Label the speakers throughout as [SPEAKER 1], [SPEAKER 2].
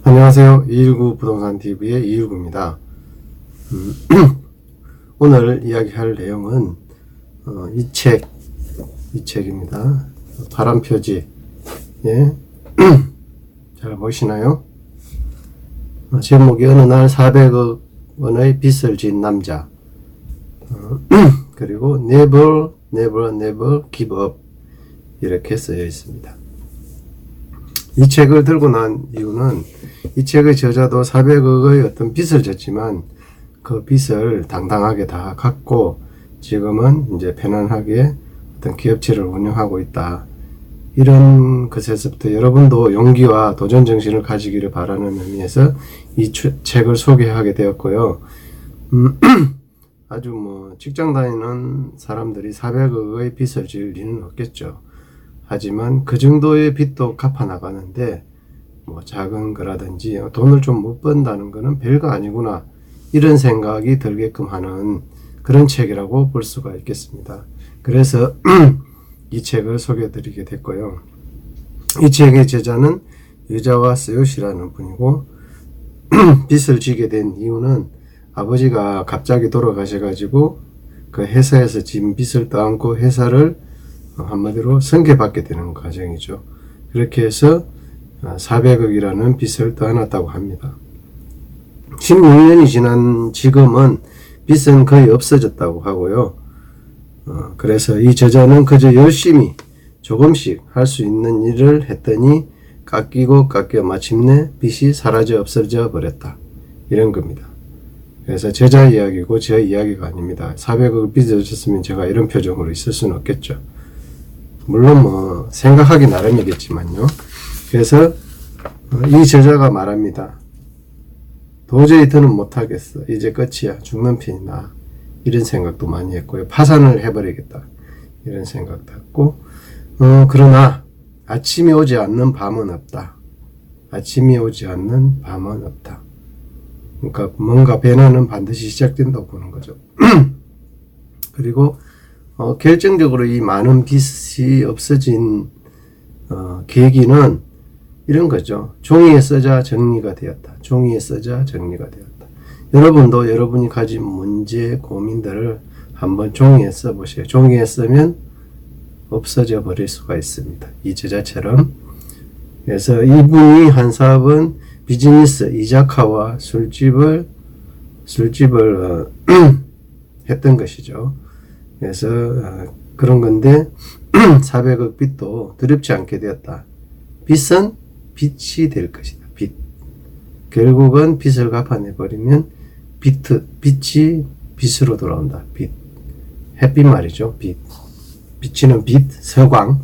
[SPEAKER 1] 안녕하세요. 219 부동산 TV의 219입니다. 오늘 이야기할 내용은 이 책입니다. 바람표지. 예. 잘 보시나요? 제목이 어느 날 400억 원의 빚을 진 남자. 그리고 never give up 이렇게 쓰여 있습니다. 이 책을 들고 난 이유는 이 책의 저자도 400억의 어떤 빚을 졌지만 그 빚을 당당하게 다 갚고 지금은 이제 편안하게 어떤 기업체를 운영하고 있다. 이런 것에서부터 여러분도 용기와 도전 정신을 가지기를 바라는 의미에서 이 책을 소개하게 되었고요. 아주 직장 다니는 사람들이 400억의 빚을 질 리는 없겠죠. 하지만 그 정도의 빚도 갚아 나가는데 작은 거라든지 돈을 좀 못 번다는 거는 별거 아니구나 이런 생각이 들게끔 하는 그런 책이라고 볼 수가 있겠습니다. 그래서 이 책을 소개해 드리게 됐고요. 이 책의 저자는 유자와 스요시라는 분이고 빚을 지게 된 이유는 아버지가 갑자기 돌아가셔가지고 그 회사에서 진 빚을 떠안고 회사를 한마디로 승계받게 되는 과정이죠. 그렇게 해서 400억이라는 빚을 떠안았다고 합니다. 16년이 지난 지금은 빚은 거의 없어졌다고 하고요. 그래서 이 저자는 그저 열심히 조금씩 할 수 있는 일을 했더니 깎여 마침내 빚이 사라져 없어져 버렸다. 이런 겁니다. 그래서 저자 이야기고 제 이야기가 아닙니다. 400억 빚을 졌으면 제가 이런 표정으로 있을 수는 없겠죠. 물론 생각하기 나름이겠지만요. 그래서 이 저자가 말합니다. 도저히 더는 못하겠어. 이제 끝이야. 죽는 편이 나. 이런 생각도 많이 했고요. 파산을 해버리겠다. 이런 생각도 했고 그러나 아침이 오지 않는 밤은 없다. 아침이 오지 않는 밤은 없다. 그러니까 뭔가 변화는 반드시 시작된다고 보는 거죠. 그리고 결정적으로 이 많은 빚이 없어진 계기는 이런 거죠. 종이에 써자 정리가 되었다. 종이에 써자 정리가 되었다. 여러분도 여러분이 가진 문제, 고민들을 한번 종이에 써보세요. 종이에 쓰면 없어져 버릴 수가 있습니다. 이 저자처럼. 그래서 이분이 한 사업은 비즈니스 이자카와 술집을 했던 것이죠. 그래서 그런 건데 400억 빚도 두렵지 않게 되었다. 빚은 빚이 될 것이다. 빚. 결국은 빚을 갚아내버리면 빚이 빚으로 돌아온다. 빚. 햇빛 말이죠. 빚. 비치는 빛, 서광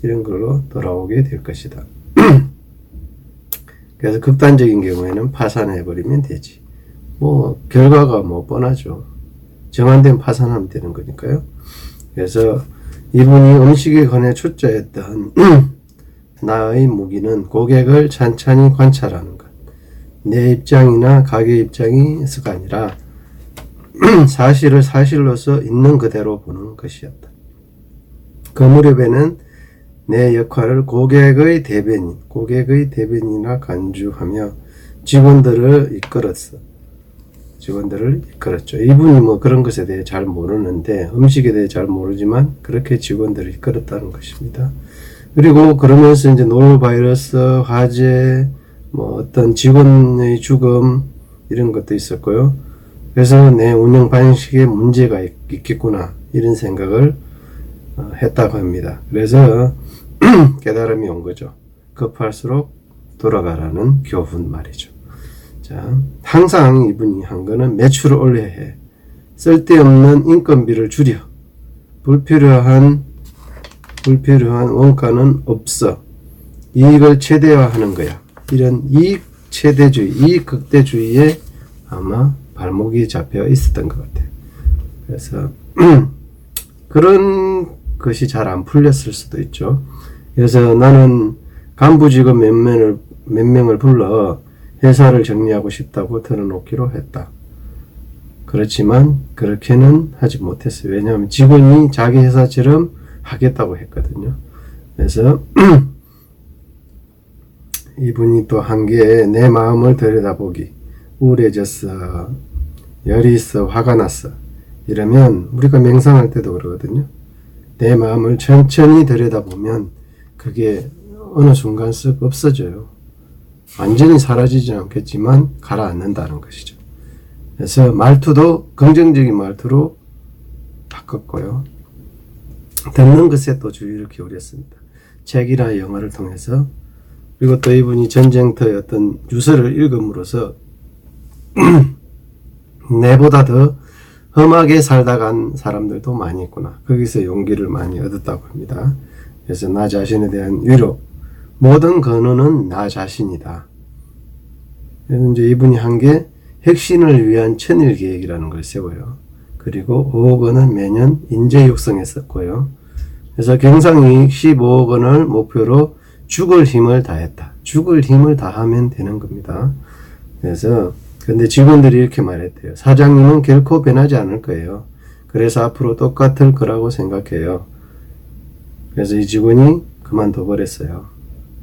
[SPEAKER 1] 이런 걸로 돌아오게 될 것이다. 그래서 극단적인 경우에는 파산해버리면 되지. 결과가 뻔하죠. 정한된 파산하면 되는 거니까요. 그래서 이분이 음식에 관해 초짜했던 나의 무기는 고객을 찬찬히 관찰하는 것. 내 입장이나 가게 입장이서가 아니라 사실을 사실로서 있는 그대로 보는 것이었다. 그 무렵에는 내 역할을 고객의 대변이나 간주하며 직원들을 이끌었죠. 이분이 그런 것에 대해 잘 모르는데, 음식에 대해 잘 모르지만 그렇게 직원들을 이끌었다는 것입니다. 그리고 그러면서 이제 노로바이러스, 화재, 어떤 직원의 죽음 이런 것도 있었고요. 그래서 내 운영 방식에 문제가 있겠구나 이런 생각을 했다고 합니다. 그래서 깨달음이 온 거죠. 급할수록 돌아가라는 교훈 말이죠. 자, 항상 이분이 한 거는 매출을 올려야 해. 쓸데없는 인건비를 줄여. 불필요한 원가는 없어. 이익을 최대화하는 거야. 이런 이익 최대주의, 이익 극대주의에 아마 발목이 잡혀 있었던 것 같아요. 그래서 그런 것이 잘 안 풀렸을 수도 있죠. 그래서 나는 간부 직원 몇 명을 불러 회사를 정리하고 싶다고 털어놓기로 했다. 그렇지만 그렇게는 하지 못했어요. 왜냐하면 직원이 자기 회사처럼 하겠다고 했거든요. 그래서 이분이 또 한 게 내 마음을 들여다보기. 우울해졌어, 열이 있어, 화가 났어. 이러면 우리가 맹상할 때도 그러거든요. 내 마음을 천천히 들여다보면 그게 어느 순간 쓱 없어져요. 완전히 사라지지는 않겠지만 가라앉는다는 것이죠. 그래서 말투도 긍정적인 말투로 바꿨고요. 듣는 것에 또 주의를 기울였습니다. 책이나 영화를 통해서. 그리고 또 이분이 전쟁터의 어떤 유서를 읽음으로써 내보다 더 험하게 살다 간 사람들도 많이 있구나. 거기서 용기를 많이 얻었다고 합니다. 그래서 나 자신에 대한 위로. 모든 근원은 나 자신이다. 그래서 이제 이분이 한 게 혁신을 위한 천일 계획이라는 걸 세워요. 그리고 5억 원은 매년 인재 육성에 썼고요. 그래서 경상이익 15억 원을 목표로 죽을 힘을 다했다. 죽을 힘을 다하면 되는 겁니다. 그래서 근데 직원들이 이렇게 말했대요. 사장님은 결코 변하지 않을 거예요. 그래서 앞으로 똑같을 거라고 생각해요. 그래서 이 직원이 그만둬 버렸어요.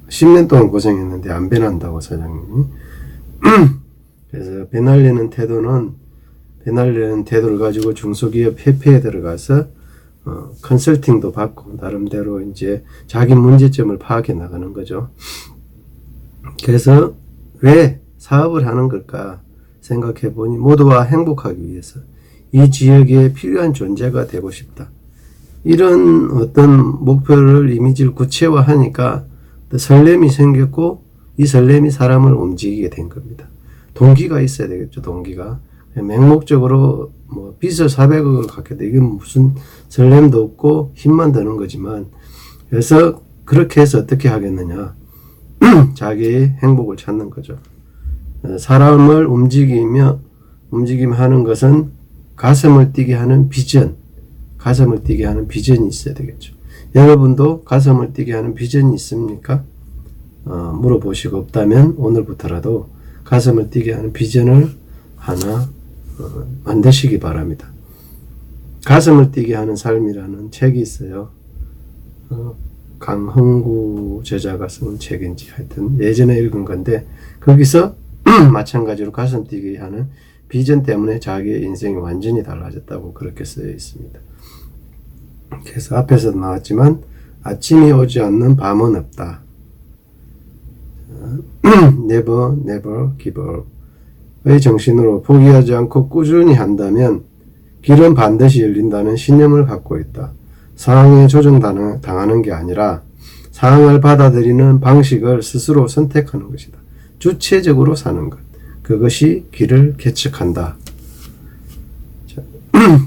[SPEAKER 1] 10년 동안 고생했는데 안 변한다고 사장님이. 그래서 배날리는 태도를 가지고 중소기업 협회에 들어가서 컨설팅도 받고 나름대로 이제 자기 문제점을 파악해 나가는 거죠. 그래서 왜 사업을 하는 걸까 생각해 보니 모두와 행복하기 위해서 이 지역에 필요한 존재가 되고 싶다. 이런 어떤 목표를 이미지를 구체화하니까 설렘이 생겼고 이 설렘이 사람을 움직이게 된 겁니다. 동기가 있어야 되겠죠. 동기가. 맹목적으로 뭐 빚을 400억을 갖게 돼. 이건 무슨 설렘도 없고 힘만 드는 거지만 그래서 그렇게 해서 어떻게 하겠느냐. 자기의 행복을 찾는 거죠. 사람을 움직이며 하는 것은 가슴을 뛰게 하는 비전이 있어야 되겠죠. 여러분도 가슴을 뛰게 하는 비전이 있습니까? 물어보시고 없다면 오늘부터라도 가슴을 뛰게 하는 비전을 하나 만드시기 바랍니다. 가슴을 뛰게 하는 삶이라는 책이 있어요. 강흥구 저자가 쓴 책인지 하여튼 예전에 읽은 건데 거기서 마찬가지로 가슴 뛰게 하는 비전 때문에 자기의 인생이 완전히 달라졌다고 그렇게 쓰여 있습니다. 그래서 앞에서도 나왔지만 아침이 오지 않는 밤은 없다. Never, never give up. 의 정신으로 포기하지 않고 꾸준히 한다면 길은 반드시 열린다는 신념을 갖고 있다. 상황에 조정당하는 게 아니라 상황을 받아들이는 방식을 스스로 선택하는 것이다. 주체적으로 사는 것. 그것이 길을 개척한다. 자,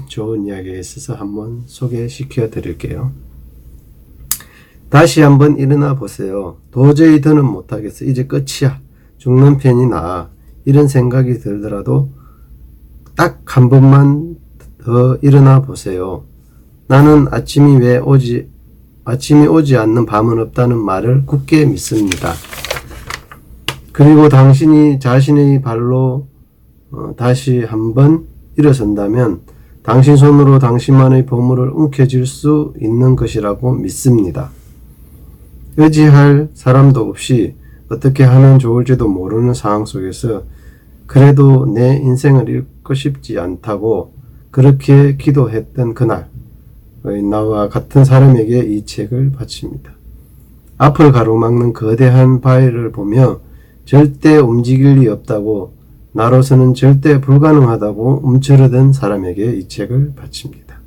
[SPEAKER 1] 좋은 이야기에 있어서 한번 소개시켜 드릴게요. 다시 한번 일어나 보세요. 도저히 더는 못하겠어. 이제 끝이야. 죽는 편이 나아. 이런 생각이 들더라도 딱 한 번만 더 일어나 보세요. 나는 아침이 오지 않는 밤은 없다는 말을 굳게 믿습니다. 그리고 당신이 자신의 발로 다시 한번 일어선다면 당신 손으로 당신만의 보물을 움켜쥘 수 있는 것이라고 믿습니다. 의지할 사람도 없이 어떻게 하면 좋을지도 모르는 상황 속에서 그래도 내 인생을 잃고 싶지 않다고 그렇게 기도했던 그날 나와 같은 사람에게 이 책을 바칩니다. 앞을 가로막는 거대한 바위를 보며 절대 움직일 리 없다고 나로서는 절대 불가능하다고 움츠러든 사람에게 이 책을 바칩니다.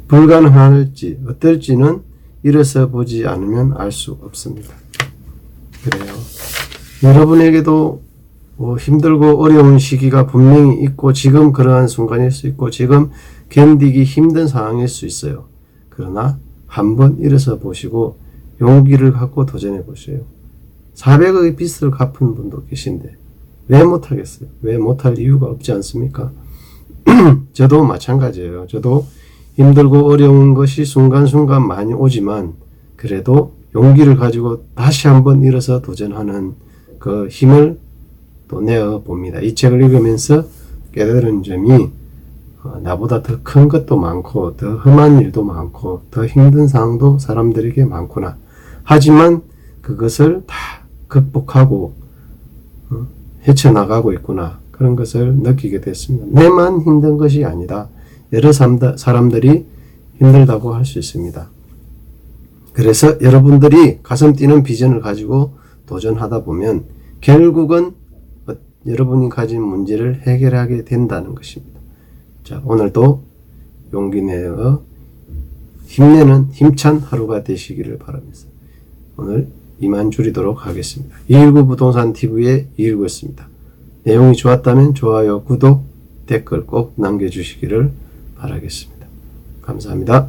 [SPEAKER 1] 불가능할지 어떨지는 일어서 보지 않으면 알 수 없습니다. 그래요. 여러분에게도 힘들고 어려운 시기가 분명히 있고 지금 그러한 순간일 수 있고 지금 견디기 힘든 상황일 수 있어요. 그러나 한번 일어서 보시고 용기를 갖고 도전해 보세요. 400억의 빚을 갚은 분도 계신데 왜 못하겠어요? 왜 못할 이유가 없지 않습니까? 저도 마찬가지예요. 저도 힘들고 어려운 것이 순간순간 많이 오지만 그래도 용기를 가지고 다시 한번 일어서 도전하는 그 힘을 또 내어 봅니다. 이 책을 읽으면서 깨달은 점이 나보다 더 큰 것도 많고 더 험한 일도 많고 더 힘든 상황도 사람들에게 많구나. 하지만 그것을 다 극복하고 헤쳐나가고 있구나. 그런 것을 느끼게 됐습니다. 내만 힘든 것이 아니다. 여러 사람들이 힘들다고 할 수 있습니다. 그래서 여러분들이 가슴 뛰는 비전을 가지고 도전하다 보면 결국은 여러분이 가진 문제를 해결하게 된다는 것입니다. 자, 오늘도 용기 내어 힘내는 힘찬 하루가 되시기를 바라면서 오늘 이만 줄이도록 하겠습니다. 219 부동산 TV의 219였습니다. 내용이 좋았다면 좋아요, 구독, 댓글 꼭 남겨주시기를 바라겠습니다. 감사합니다.